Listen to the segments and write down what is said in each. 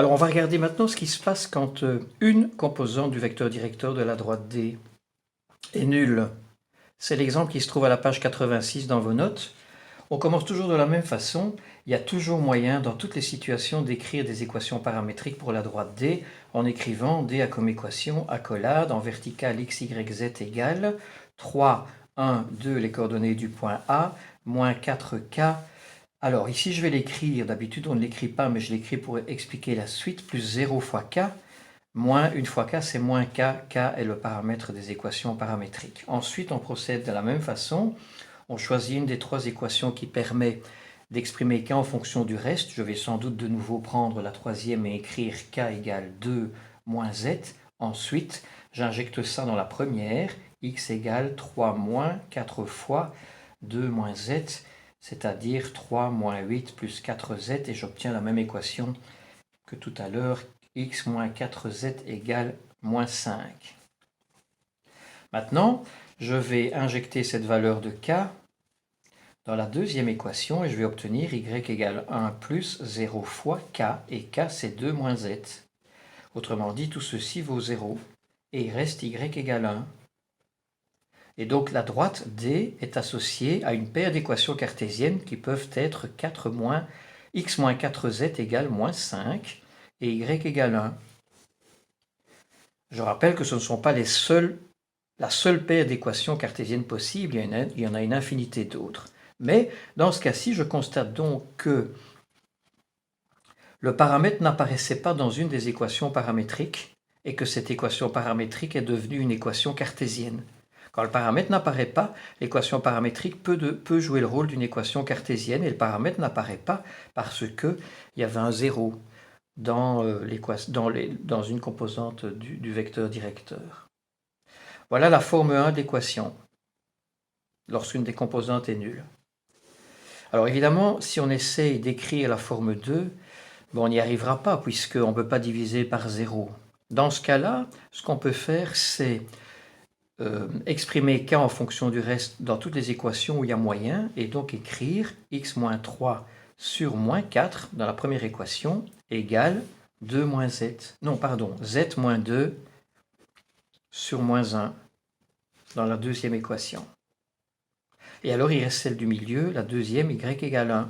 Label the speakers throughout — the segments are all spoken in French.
Speaker 1: Alors on va regarder maintenant ce qui se passe quand une composante du vecteur directeur de la droite D est nulle. C'est l'exemple qui se trouve à la page 86 dans vos notes. On commence toujours de la même façon. Il y a toujours moyen dans toutes les situations d'écrire des équations paramétriques pour la droite D en écrivant D a comme équation accolade en verticale x, y, z égale 3, 1, 2 les coordonnées du point A, moins 4k. Alors ici je vais l'écrire, d'habitude on ne l'écrit pas mais je l'écris pour expliquer la suite, plus 0 fois k, moins 1 fois k c'est moins k, k est le paramètre des équations paramétriques. Ensuite on procède de la même façon, on choisit une des trois équations qui permet d'exprimer k en fonction du reste. Je vais sans doute de nouveau prendre la troisième et écrire k égale 2 moins z. Ensuite j'injecte ça dans la première, x égale 3 moins 4 fois 2 moins z, c'est-à-dire 3 moins 8 plus 4z, et j'obtiens la même équation que tout à l'heure, x moins 4z égale moins 5. Maintenant, je vais injecter cette valeur de k dans la deuxième équation et je vais obtenir y égale 1 plus 0 fois k, et k c'est 2 moins z. Autrement dit, tout ceci vaut 0, et il reste y égale 1. Et donc la droite D est associée à une paire d'équations cartésiennes qui peuvent être 4 moins x moins 4z égale moins 5 et y égale 1. Je rappelle que ce ne sont pas la seule paire d'équations cartésiennes possibles, il y en a une infinité d'autres. Mais dans ce cas-ci, je constate donc que le paramètre n'apparaissait pas dans une des équations paramétriques et que cette équation paramétrique est devenue une équation cartésienne. Quand le paramètre n'apparaît pas, l'équation paramétrique peut jouer le rôle d'une équation cartésienne et le paramètre n'apparaît pas parce qu'il y avait un 0 dans une composante du vecteur directeur. Voilà la forme 1 de l'équation, lorsqu'une des composantes est nulle. Alors évidemment, si on essaye d'écrire la forme 2, on n'y arrivera pas puisqu'on ne peut pas diviser par 0. Dans ce cas-là, ce qu'on peut faire, c'est exprimer k en fonction du reste dans toutes les équations où il y a moyen, et donc écrire x moins 3 sur moins 4 dans la première équation égale 2 moins z. Non, pardon, z moins 2 sur moins 1 dans la deuxième équation. Et alors il reste celle du milieu, la deuxième, y égale 1.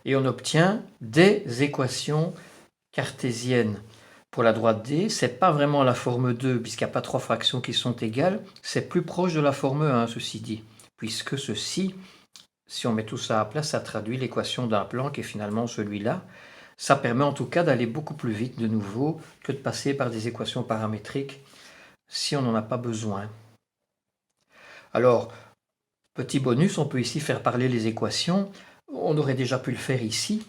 Speaker 1: Et on obtient des équations cartésiennes. Pour la droite D, ce n'est pas vraiment la forme 2, puisqu'il n'y a pas trois fractions qui sont égales, c'est plus proche de la forme 1, ceci dit, puisque ceci, si on met tout ça à plat, ça traduit l'équation d'un plan qui est finalement celui-là. Ça permet en tout cas d'aller beaucoup plus vite de nouveau que de passer par des équations paramétriques si on n'en a pas besoin. Alors, petit bonus, on peut ici faire parler les équations. On aurait déjà pu le faire ici,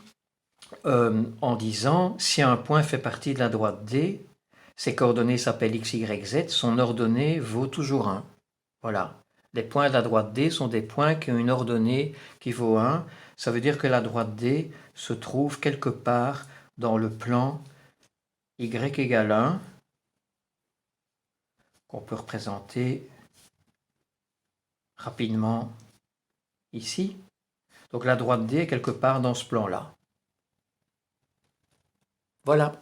Speaker 1: en disant si un point fait partie de la droite D, ses coordonnées s'appellent x, y, z, son ordonnée vaut toujours 1. Voilà. Les points de la droite D sont des points qui ont une ordonnée qui vaut 1. Ça veut dire que la droite D se trouve quelque part dans le plan y égale 1, qu'on peut représenter rapidement ici. Donc la droite D est quelque part dans ce plan-là. Voilà.